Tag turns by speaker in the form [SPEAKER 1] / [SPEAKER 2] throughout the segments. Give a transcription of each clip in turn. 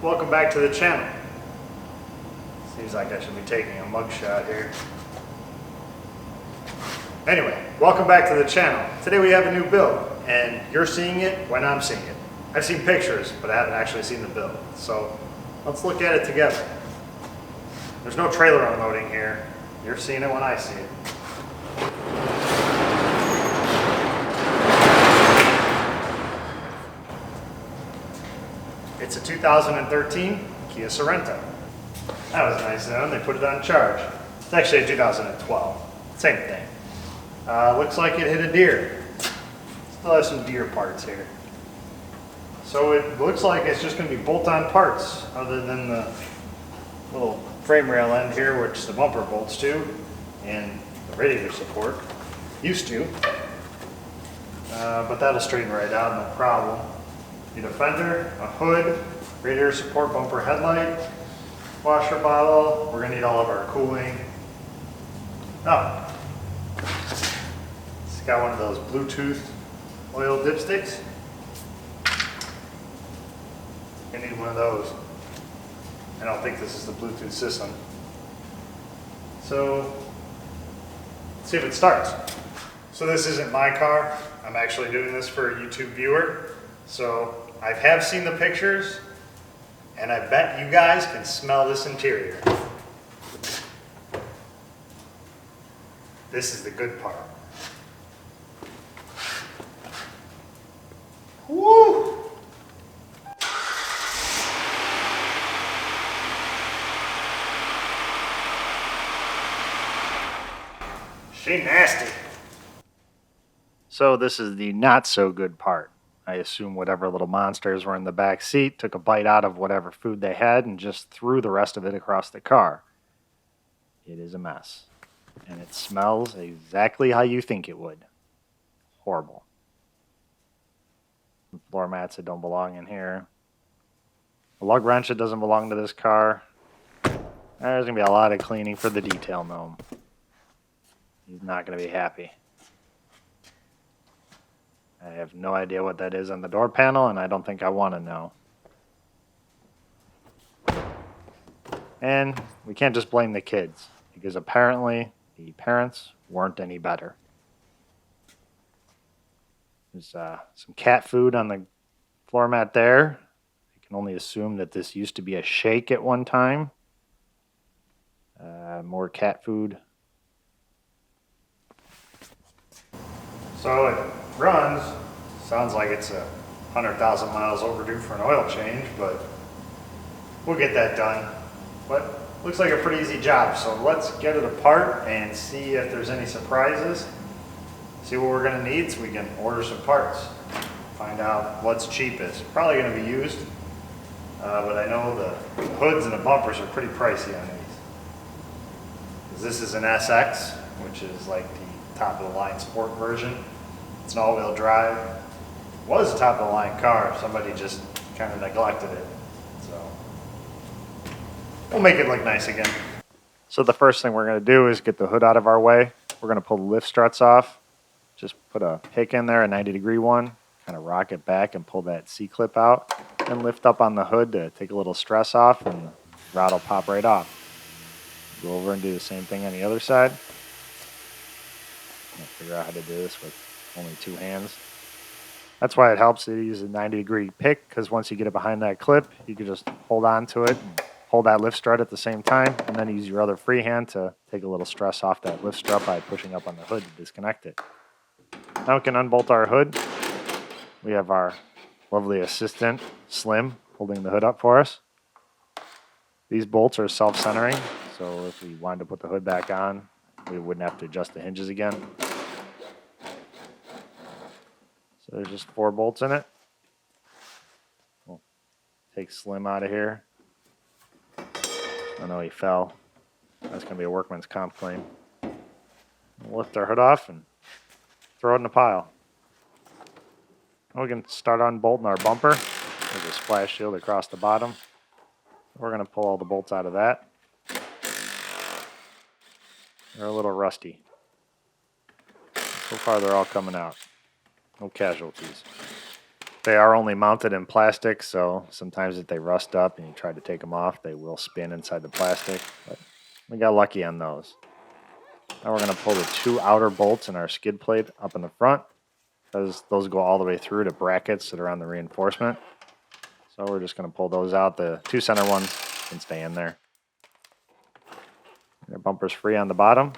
[SPEAKER 1] welcome back to the channel. Seems like I should be taking a mugshot here. Anyway, welcome back to the channel. Today we have a new build, and you're seeing it when I'm seeing it. I've seen pictures, but I haven't actually seen the build. So let's look at it together. There's no trailer unloading here. You're seeing it when I see it. It's a 2013 Kia Sorento. That was nice of them. They put it on charge. It's actually a 2012. Same thing. Looks like it hit a deer. Still has some deer parts here. So it looks like it's just going to be bolt-on parts, other than the little frame rail end here, which the bumper bolts to, and the radiator support used to. But that'll straighten right out, no problem. Need a fender, a hood, radiator support, bumper headlight, washer bottle. We're gonna need all of our cooling. Oh, it's got one of those Bluetooth oil dipsticks. I need one of those. I don't think this is the Bluetooth system. So, let's see if it starts. So this isn't my car. I'm actually doing this for a YouTube viewer. So I have seen the pictures, and I bet you guys can smell this interior. This is the good part. Woo! She nasty. So this is the not so good part. I assume whatever little monsters were in the back seat took a bite out of whatever food they had and just threw the rest of it across the car. It is a mess. And it smells exactly how you think it would. Horrible. Floor mats that don't belong in here. A lug wrench that doesn't belong to this car. There's going to be a lot of cleaning for the detail gnome. He's not going to be happy. I have no idea what that is on the door panel, and I don't think I want to know. And we can't just blame the kids, because apparently the parents weren't any better. There's some cat food on the floor mat there. I can only assume that this used to be a shake at one time. More cat food. So it runs. Sounds like it's 100,000 miles overdue for an oil change, but we'll get that done. But looks like a pretty easy job. So let's get it apart and see if there's any surprises. See what we're going to need so we can order some parts. Find out what's cheapest. Probably going to be used, but I know the hoods and the bumpers are pretty pricey on these. This is an SX, which is like the top of the line sport version. It's an all-wheel drive. Was a top of the line car. Somebody just kind of neglected it. So we'll make it look nice again. So the first thing we're going to do is get the hood out of our way. We're going to pull the lift struts off. Just put a pick in there, a 90-degree one. Kind of rock it back and pull that C-clip out. And lift up on the hood to take a little stress off, and the rod will pop right off. Go over and do the same thing on the other side. I'll figure out how to do this with only two hands. That's why it helps to use a 90-degree pick, because once you get it behind that clip, you can just hold on to it and hold that lift strut at the same time, and then use your other free hand to take a little stress off that lift strut by pushing up on the hood to disconnect it. Now we can unbolt our hood. We have our lovely assistant, Slim, holding the hood up for us. These bolts are self-centering, so if we wanted to put the hood back on, we wouldn't have to adjust the hinges again. So there's just 4 bolts in it. We'll take Slim out of here. Oh no, he fell. That's going to be a workman's comp claim. We'll lift our hood off and throw it in a pile. And we can start unbolting our bumper. There's a splash shield across the bottom. We're going to pull all the bolts out of that. They're a little rusty. So far they're all coming out. No casualties. They are only mounted in plastic, so sometimes if they rust up and you try to take them off, they will spin inside the plastic. But we got lucky on those. Now we're going to pull the 2 outer bolts in our skid plate up in the front, because those go all the way through to brackets that are on the reinforcement. So we're just going to pull those out. The 2 center ones can stay in there. Our bumper's free on the bottom.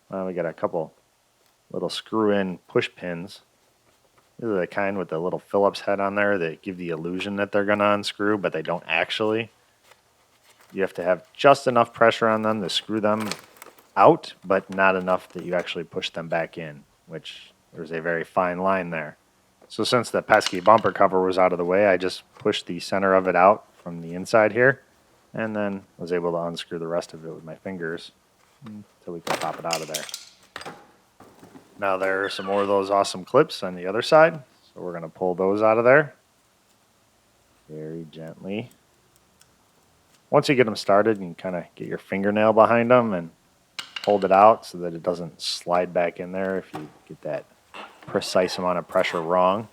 [SPEAKER 1] We got a couple little screw-in push pins. These are the kind with the little Phillips head on there that give the illusion that they're going to unscrew, but they don't actually. You have to have just enough pressure on them to screw them out, but not enough that you actually push them back in, which there's a very fine line there. So since the pesky bumper cover was out of the way, I just pushed the center of it out from the inside here, and then was able to unscrew the rest of it with my fingers until we could pop it out of there. Now there are some more of those awesome clips on the other side, so we're going to pull those out of there very gently. Once you get them started, you can kind of get your fingernail behind them and hold it out so that it doesn't slide back in there if you get that precise amount of pressure wrong.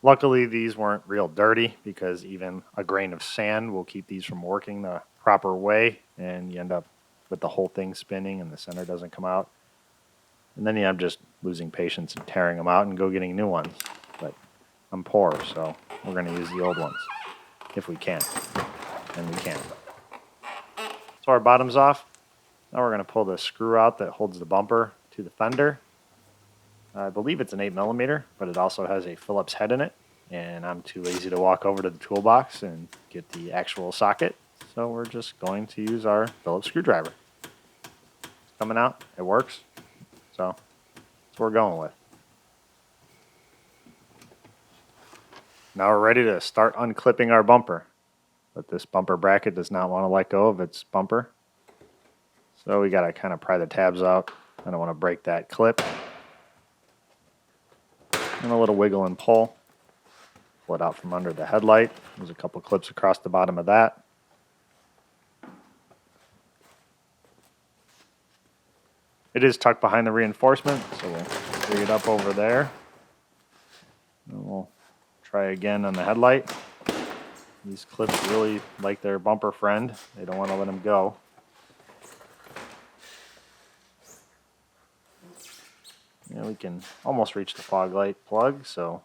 [SPEAKER 1] Luckily, these weren't real dirty, because even a grain of sand will keep these from working the proper way, and you end up with the whole thing spinning and the center doesn't come out. And then you end up just losing patience and tearing them out and go getting new ones. But I'm poor, so we're going to use the old ones if we can. And we can. So our bottom's off. Now we're going to pull the screw out that holds the bumper to the fender. I believe it's an 8mm, but it also has a Phillips head in it. And I'm too lazy to walk over to the toolbox and get the actual socket. So we're just going to use our Phillips screwdriver. It's coming out. It works. So that's what we're going with. Now we're ready to start unclipping our bumper. But this bumper bracket does not want to let go of its bumper. So we got to kind of pry the tabs out. I don't want to break that clip. And a little wiggle and pull. Pull it out from under the headlight. There's a couple clips across the bottom of that. It is tucked behind the reinforcement, so we'll bring it up over there. And we'll try again on the headlight. These clips really like their bumper friend. They don't want to let them go. And we can almost reach the fog light plug, so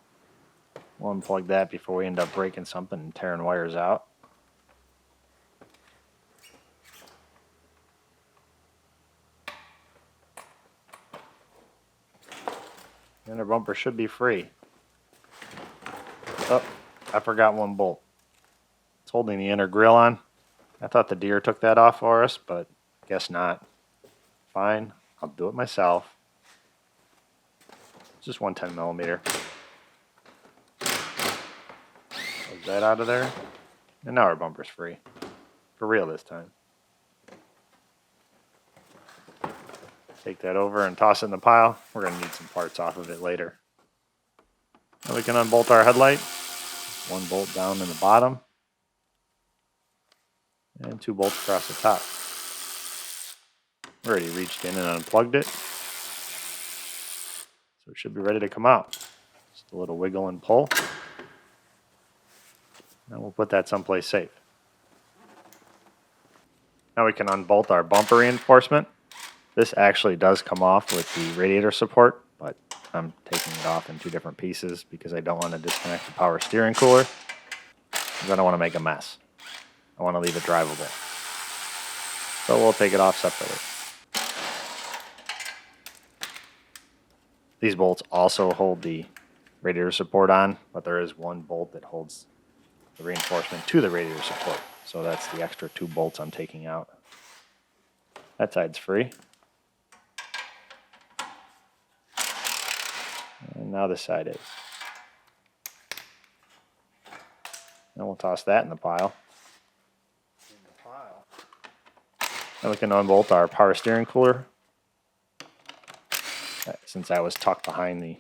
[SPEAKER 1] we'll unplug that before we end up breaking something and tearing wires out. And our bumper should be free. Oh, I forgot one bolt. It's holding the inner grill on. I thought the deer took that off for us, but guess not. Fine, I'll do it myself. Just one 10mm. Close that out of there. And now our bumper's free. For real this time. Take that over and toss it in the pile. We're going to need some parts off of it later. Now we can unbolt our headlight. One bolt down in the bottom. And 2 bolts across the top. We already reached in and unplugged it. So it should be ready to come out. Just a little wiggle and pull. Now we'll put that someplace safe. Now we can unbolt our bumper reinforcement. This actually does come off with the radiator support, but I'm taking it off in 2 different pieces because I don't want to disconnect the power steering cooler. Because I don't want to make a mess. I want to leave it drivable. So we'll take it off separately. These bolts also hold the radiator support on, but there is one bolt that holds the reinforcement to the radiator support. So that's the extra 2 bolts I'm taking out. That side's free. And now this side is. And we'll toss that in the pile. Then we can unbolt our power steering cooler. Since that was tucked behind the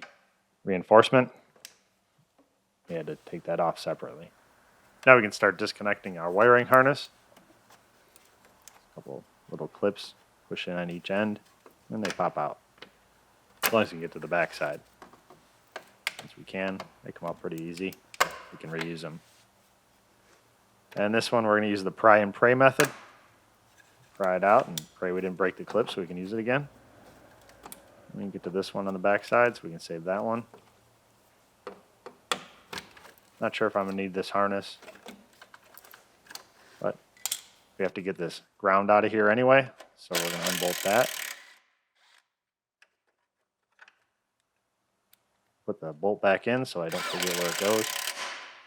[SPEAKER 1] reinforcement, we had to take that off separately. Now we can start disconnecting our wiring harness. A couple little clips push in on each end, and they pop out. As long as you can get to the back side. since we can. They come out pretty easy. We can reuse them. And this one we're going to use the pry and pray method. Pry it out and pray we didn't break the clip so we can use it again. We can get to this one on the back side so we can save that one. Not sure if I'm going to need this harness, but we have to get this ground out of here anyway, so we're going to unbolt that. Put the bolt back in so I don't forget where it goes.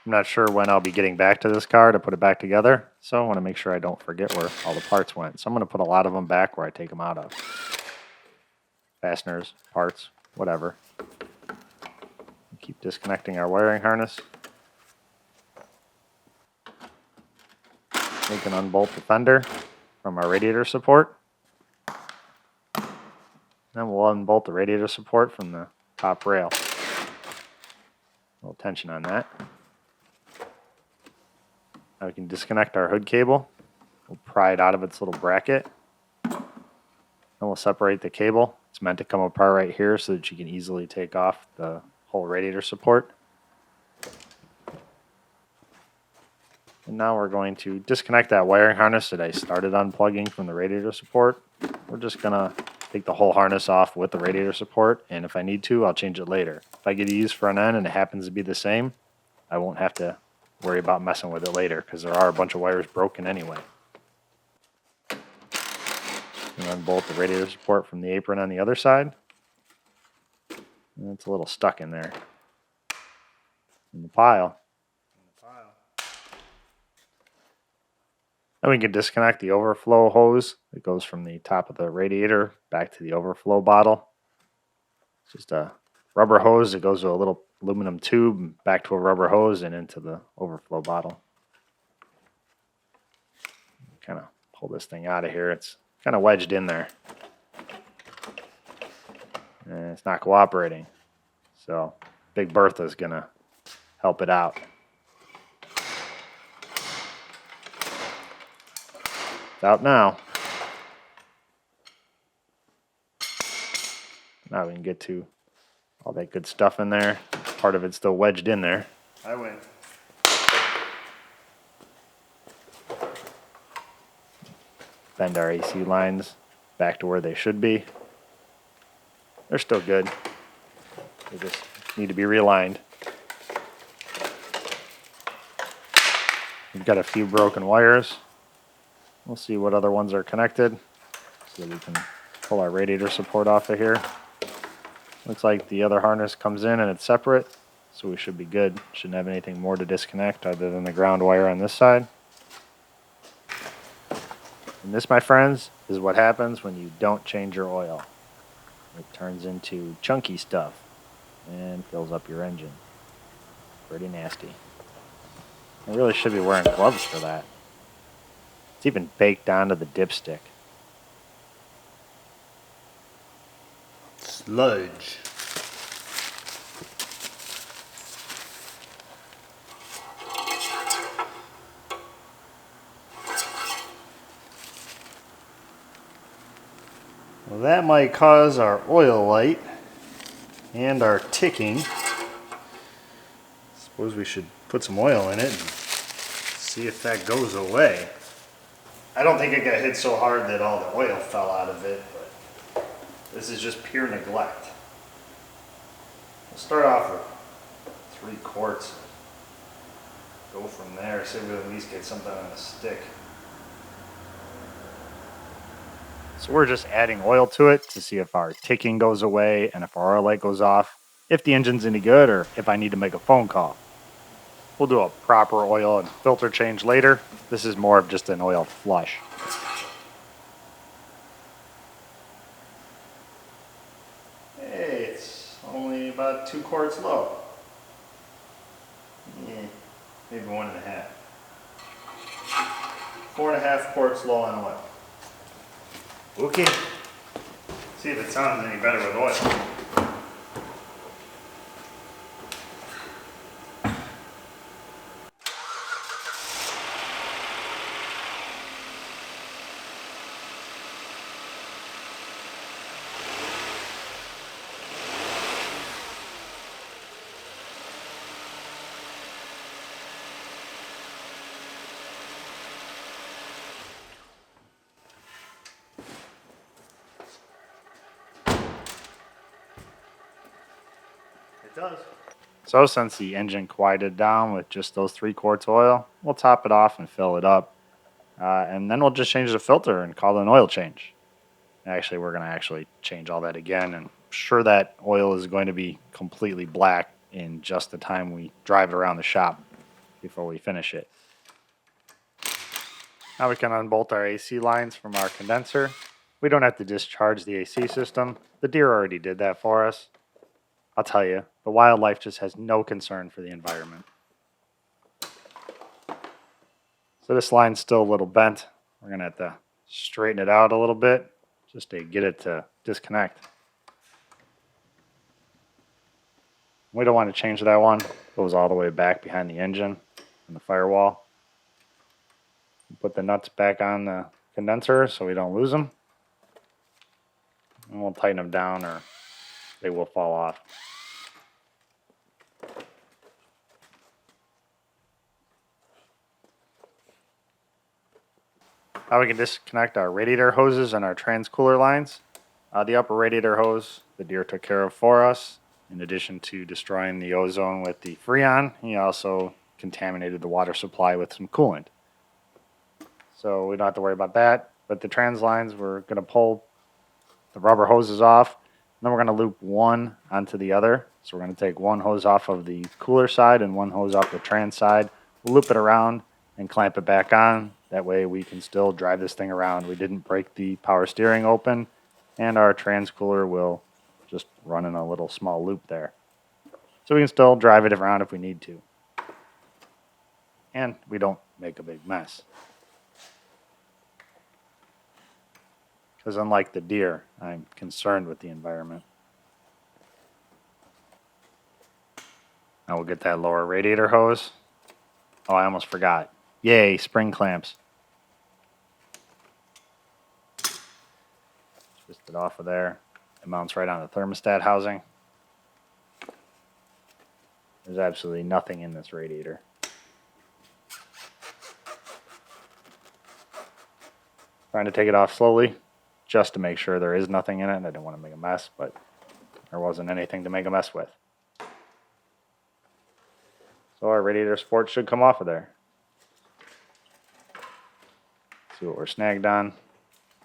[SPEAKER 1] I'm not sure when I'll be getting back to this car to put it back together, so I want to make sure I don't forget where all the parts went. So I'm going to put a lot of them back where I take them out of. Fasteners, parts, whatever. Keep disconnecting our wiring harness. We can unbolt the fender from our radiator support. Then we'll unbolt the radiator support from the top rail. A little tension on that. Now we can disconnect our hood cable. We'll pry it out of its little bracket. Then we'll separate the cable. It's meant to come apart right here so that you can easily take off the whole radiator support. And now we're going to disconnect that wiring harness that I started unplugging from the radiator support. We're just going to take the whole harness off with the radiator support, and if I need to, I'll change it later. If I get to use front end and it happens to be the same, I won't have to worry about messing with it later because there are a bunch of wires broken anyway. And unbolt the radiator support from the apron on the other side. And it's a little stuck in there in the pile. Then we can disconnect the overflow hose that goes from the top of the radiator back to the overflow bottle. It's just a rubber hose that goes to a little aluminum tube, back to a rubber hose, and into the overflow bottle. Kind of pull this thing out of here. It's kind of wedged in there. And it's not cooperating. So Big Bertha's going to help it out. It's out now. Now we can get to all that good stuff in there. Part of it's still wedged in there. I win. Bend our AC lines back to where they should be. They're still good. They just need to be realigned. We've got a few broken wires. We'll see what other ones are connected so that we can pull our radiator support off of here. Looks like the other harness comes in and it's separate, so we should be good. Shouldn't have anything more to disconnect other than the ground wire on this side. And this, my friends, is what happens when you don't change your oil. It turns into chunky stuff and fills up your engine. Pretty nasty. I really should be wearing gloves for that. It's even baked onto the dipstick. Sludge. Well, that might cause our oil light and our ticking. Suppose we should put some oil in it and see if that goes away. I don't think it got hit so hard that all the oil fell out of it, but this is just pure neglect. We'll start off with 3 quarts. Go from there, see if we can at least get something on a stick. So we're just adding oil to it to see if our ticking goes away and if our oil light goes off, if the engine's any good, or if I need to make a phone call. We'll do a proper oil and filter change later. This is more of just an oil flush. Hey, it's only about 2 quarts low. Yeah, maybe 1.5. 4.5 quarts low on oil. Okay. See if it sounds any better with oil. It does. So since the engine quieted down with just those 3 quarts oil, we'll top it off and fill it up. And then we'll just change the filter and call it an oil change. Actually, we're going to change all that again, and I'm sure that oil is going to be completely black in just the time we drive it around the shop before we finish it. Now we can unbolt our AC lines from our condenser. We don't have to discharge the AC system. The deer already did that for us. I'll tell you, the wildlife just has no concern for the environment. So this line's still a little bent. We're going to have to straighten it out a little bit just to get it to disconnect. We don't want to change that one. It goes all the way back behind the engine and the firewall. Put the nuts back on the condenser so we don't lose them. And we'll tighten them down or they will fall off. Now we can disconnect our radiator hoses and our transcooler lines. The upper radiator hose, the deer took care of for us. In addition to destroying the ozone with the Freon, he also contaminated the water supply with some coolant. So we don't have to worry about that. But the trans lines, we're going to pull the rubber hoses off. And then we're going to loop one onto the other. So we're going to take one hose off of the cooler side and one hose off the trans side. We'll loop it around and clamp it back on. That way we can still drive this thing around. We didn't break the power steering open, and our trans cooler will just run in a little small loop there. So we can still drive it around if we need to. And we don't make a big mess. Because unlike the deer, I'm concerned with the environment. Now we'll get that lower radiator hose. Oh, I almost forgot. Yay, spring clamps. Twist it off of there. It mounts right on the thermostat housing. There's absolutely nothing in this radiator. Trying to take it off slowly just to make sure there is nothing in it. I didn't want to make a mess, but there wasn't anything to make a mess with. So our radiator support should come off of there. See what we're snagged on.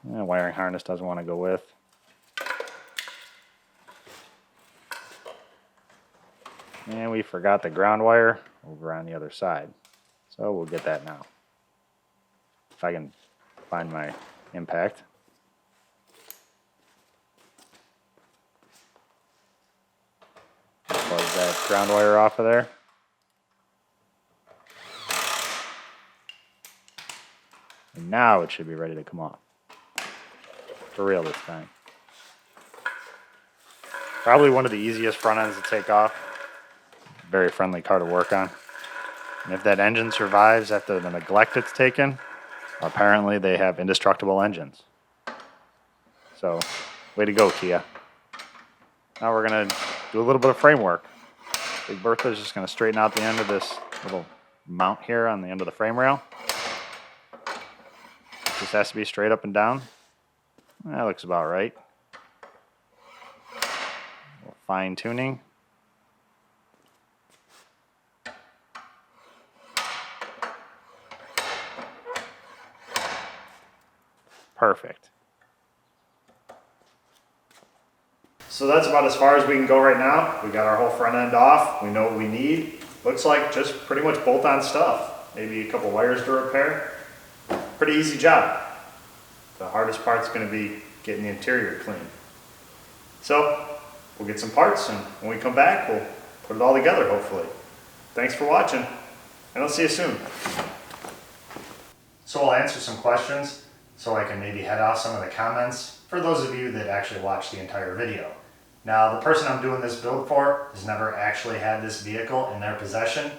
[SPEAKER 1] Wiring harness doesn't want to go with. And we forgot the ground wire over on the other side. So we'll get that now. If I can find my impact. Plug that ground wire off of there. And now it should be ready to come off. For real this time. Probably one of the easiest front ends to take off. Very friendly car to work on. And if that engine survives after the neglect it's taken, apparently they have indestructible engines. So, way to go, Kia. Now we're going to do a little bit of framework. Big Bertha's just going to straighten out the end of this little mount here on the end of the frame rail. This has to be straight up and down. That looks about right. Fine tuning. Perfect. So that's about as far as we can go right now. We got our whole front end off. We know what we need. Looks like just pretty much bolt-on stuff. Maybe a couple wires to repair. Pretty easy job. The hardest part's going to be getting the interior clean. So we'll get some parts, and when we come back, we'll put it all together, hopefully. Thanks for watching, and I'll see you soon. So I'll answer some questions so I can maybe head off some of the comments for those of you that actually watched the entire video. Now, the person I'm doing this build for has never actually had this vehicle in their possession.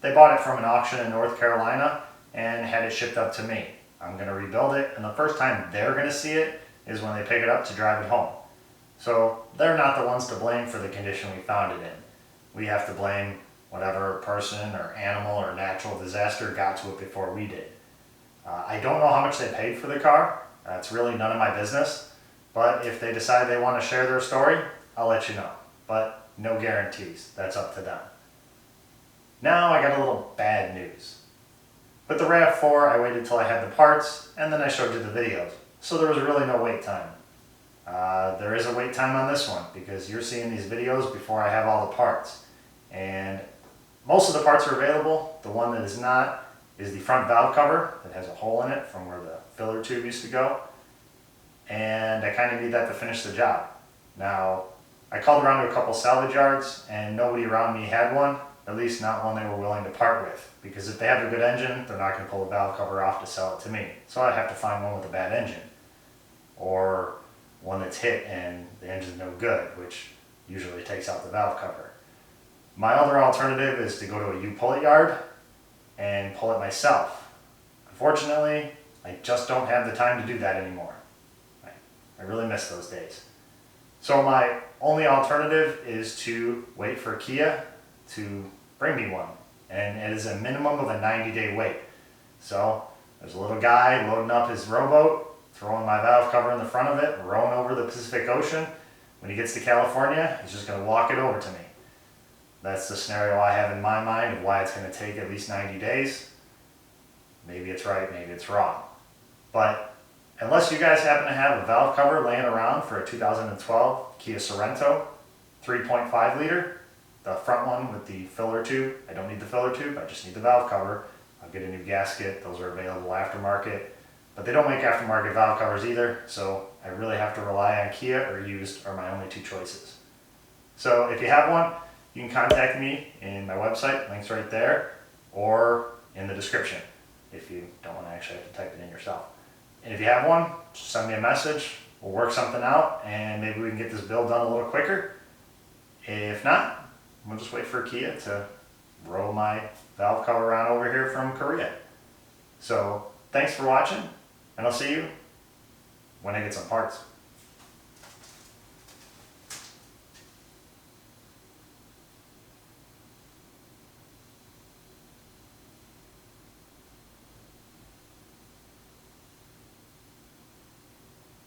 [SPEAKER 1] They bought it from an auction in North Carolina and had it shipped up to me. I'm going to rebuild it, and the first time they're going to see it is when they pick it up to drive it home. So they're not the ones to blame for the condition we found it in. We have to blame whatever person or animal or natural disaster got to it before we did. I don't know how much they paid for the car. It's really none of my business. But if they decide they want to share their story, I'll let you know. But no guarantees. That's up to them. Now I got a little bad news. With the RAV4, I waited till I had the parts, and then I showed you the videos. So there was really no wait time. There is a wait time on this one, because you're seeing these videos before I have all the parts. And most of the parts are available. The one that is not is the front valve cover that has a hole in it from where the filler tube used to go. And I kind of need that to finish the job. Now, I called around to a couple salvage yards, and nobody around me had one. At least not one they were willing to part with, because if they have a good engine, they're not going to pull the valve cover off to sell it to me. So I have to find one with a bad engine, or one that's hit and the engine's no good, which usually takes out the valve cover. My other alternative is to go to a U-pull-it yard and pull it myself. Unfortunately, I just don't have the time to do that anymore. I really miss those days. So my only alternative is to wait for Kia to bring me one, and it is a minimum of a 90-day wait. So there's a little guy loading up his rowboat, throwing my valve cover in the front of it, rowing over the Pacific Ocean. When he gets to California, he's just going to walk it over to me. That's the scenario I have in my mind of why it's going to take at least 90 days. Maybe it's right, maybe it's wrong. But unless you guys happen to have a valve cover laying around for a 2012 Kia Sorento 3.5 liter, the front one with the filler tube, I don't need the filler tube, I just need the valve cover. I'll get a new gasket, those are available aftermarket. But they don't make aftermarket valve covers either, so I really have to rely on Kia or used are my only two choices. So if you have one, you can contact me in my website, links right there, or in the description if you don't want to actually have to type it in yourself. And if you have one, just send me a message, we'll work something out, and maybe we can get this build done a little quicker. If not, we'll just wait for Kia to roll my valve cover on over here from Korea. So thanks for watching, and I'll see you when I get some parts.